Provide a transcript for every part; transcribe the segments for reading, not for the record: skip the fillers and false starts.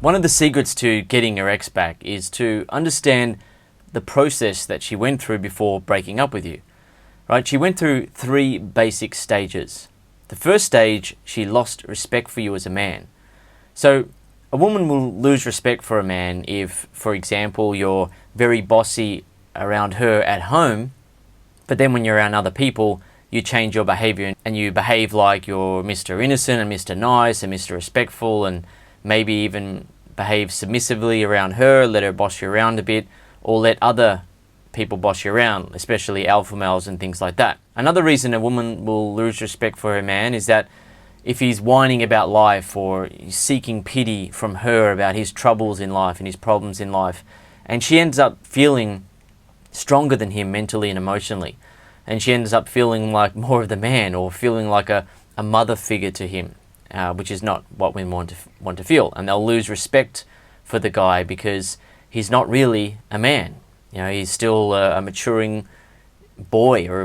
One of the secrets to getting your ex back is to understand the process that she went through before breaking up with you. Right? She went through 3 basic stages. The first stage, she lost respect for you as a man. So a woman will lose respect for a man if, for example, you're very bossy around her at home, but then when you're around other people, you change your behavior and you behave like you're Mr. Innocent and Mr. Nice and Mr. Respectful, and maybe even behave submissively around her, let her boss you around a bit, or let other people boss you around, especially alpha males and things like that. Another reason a woman will lose respect for her man is that if he's whining about life or he's seeking pity from her about his troubles in life and his problems in life, and she ends up feeling stronger than him mentally and emotionally, and she ends up feeling like more of the man or feeling like a mother figure to him, which is not what women want to feel, and they'll lose respect for the guy because he's not really a man. You know, he's still a maturing boy, or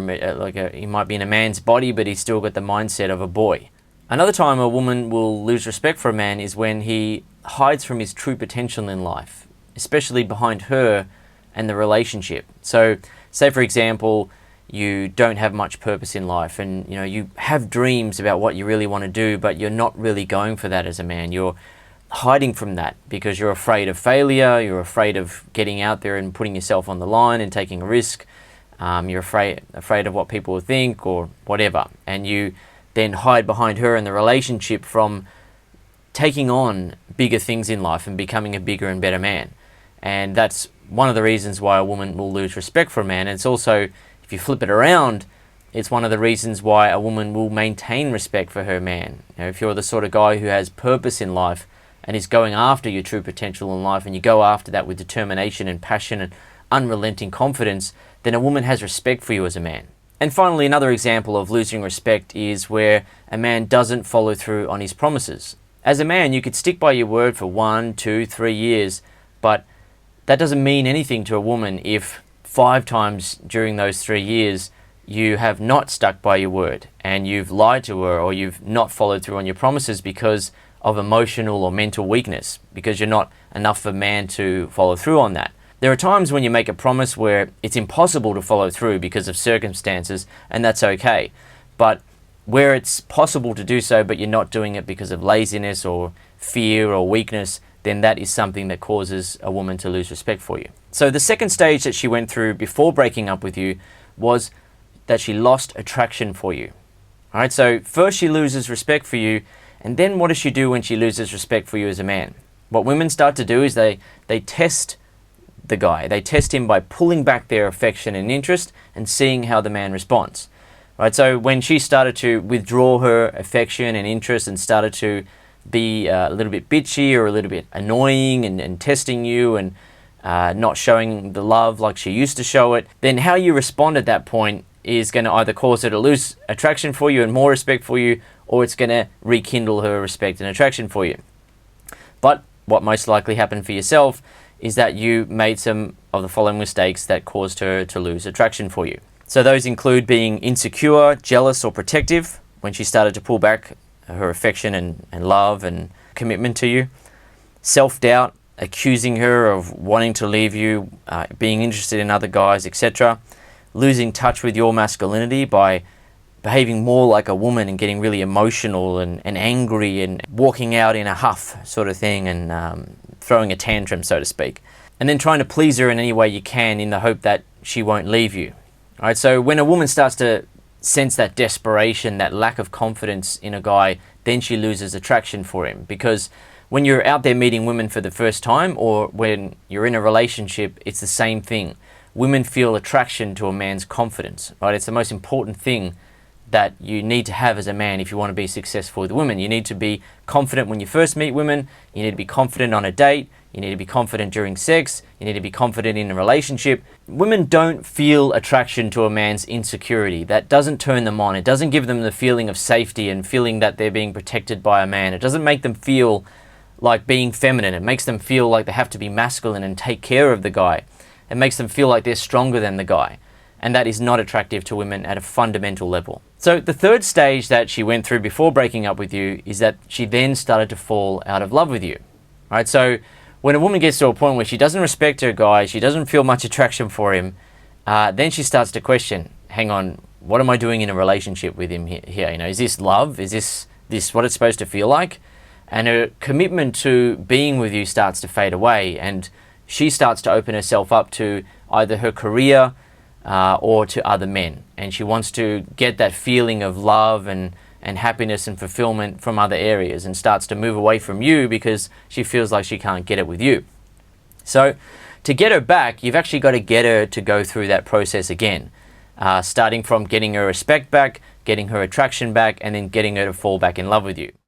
he might be in a man's body, but he's still got the mindset of a boy. Another time a woman will lose respect for a man is when he hides from his true potential in life, especially behind her and the relationship. So, say for example, you don't have much purpose in life, and you have dreams about what you really want to do, but you're not really going for that as a man. You're hiding from that because you're afraid of failure, you're afraid of getting out there and putting yourself on the line and taking a risk, you're afraid of what people will think or whatever, and you then hide behind her in the relationship from taking on bigger things in life and becoming a bigger and better man. And that's one of the reasons why a woman will lose respect for a man. And it's also, if you flip it around, it's one of the reasons why a woman will maintain respect for her man. If you're the sort of guy who has purpose in life and is going after your true potential in life, and you go after that with determination and passion and unrelenting confidence, then a woman has respect for you as a man. And finally, another example of losing respect is where a man doesn't follow through on his promises. As a man, you could stick by your word for 1, 2, 3 years, but that doesn't mean anything to a woman if 5 times during those 3 years you have not stuck by your word and you've lied to her, or you've not followed through on your promises because of emotional or mental weakness, because you're not enough of a man to follow through on that. There are times when you make a promise where it's impossible to follow through because of circumstances, and that's okay. But where it's possible to do so, but you're not doing it because of laziness or fear or weakness, then that is something that causes a woman to lose respect for you. So the second stage that she went through before breaking up with you was that she lost attraction for you. All right, so first she loses respect for you, and then what does she do when she loses respect for you as a man? What women start to do is they test the guy. They test him by pulling back their affection and interest and seeing how the man responds. Right, so when she started to withdraw her affection and interest and started to be a little bit bitchy or a little bit annoying and testing you and not showing the love like she used to show it, then how you respond at that point is going to either cause her to lose attraction for you and more respect for you, or it's going to rekindle her respect and attraction for you. But what most likely happened for yourself is that you made some of the following mistakes that caused her to lose attraction for you. So those include being insecure, jealous, or protective when she started to pull back her affection and love and commitment to you. Self-doubt, accusing her of wanting to leave you, being interested in other guys, etc. Losing touch with your masculinity by behaving more like a woman and getting really emotional and angry and walking out in a huff sort of thing and throwing a tantrum, so to speak. And then trying to please her in any way you can in the hope that she won't leave you. All right, so when a woman starts to sense that desperation, that lack of confidence in a guy, then she loses attraction for him. Because when you're out there meeting women for the first time, or when you're in a relationship, it's the same thing. Women feel attraction to a man's confidence, right? It's the most important thing that you need to have as a man if you want to be successful with women. You need to be confident when you first meet women. You need to be confident on a date. You need to be confident during sex. You need to be confident in a relationship. Women don't feel attraction to a man's insecurity. That doesn't turn them on. It doesn't give them the feeling of safety and feeling that they're being protected by a man. It doesn't make them feel like being feminine. It makes them feel like they have to be masculine and take care of the guy. It makes them feel like they're stronger than the guy. And that is not attractive to women at a fundamental level. So the third stage that she went through before breaking up with you is that she then started to fall out of love with you. right? So when a woman gets to a point where she doesn't respect her guy, she doesn't feel much attraction for him, then she starts to question, hang on, what am I doing in a relationship with him here? You know, is this love? Is this what it's supposed to feel like? And her commitment to being with you starts to fade away, and she starts to open herself up to either her career or to other men. And she wants to get that feeling of love and happiness and fulfillment from other areas, and starts to move away from you because she feels like she can't get it with you. So to get her back, you've actually got to get her to go through that process again, starting from getting her respect back, getting her attraction back, and then getting her to fall back in love with you.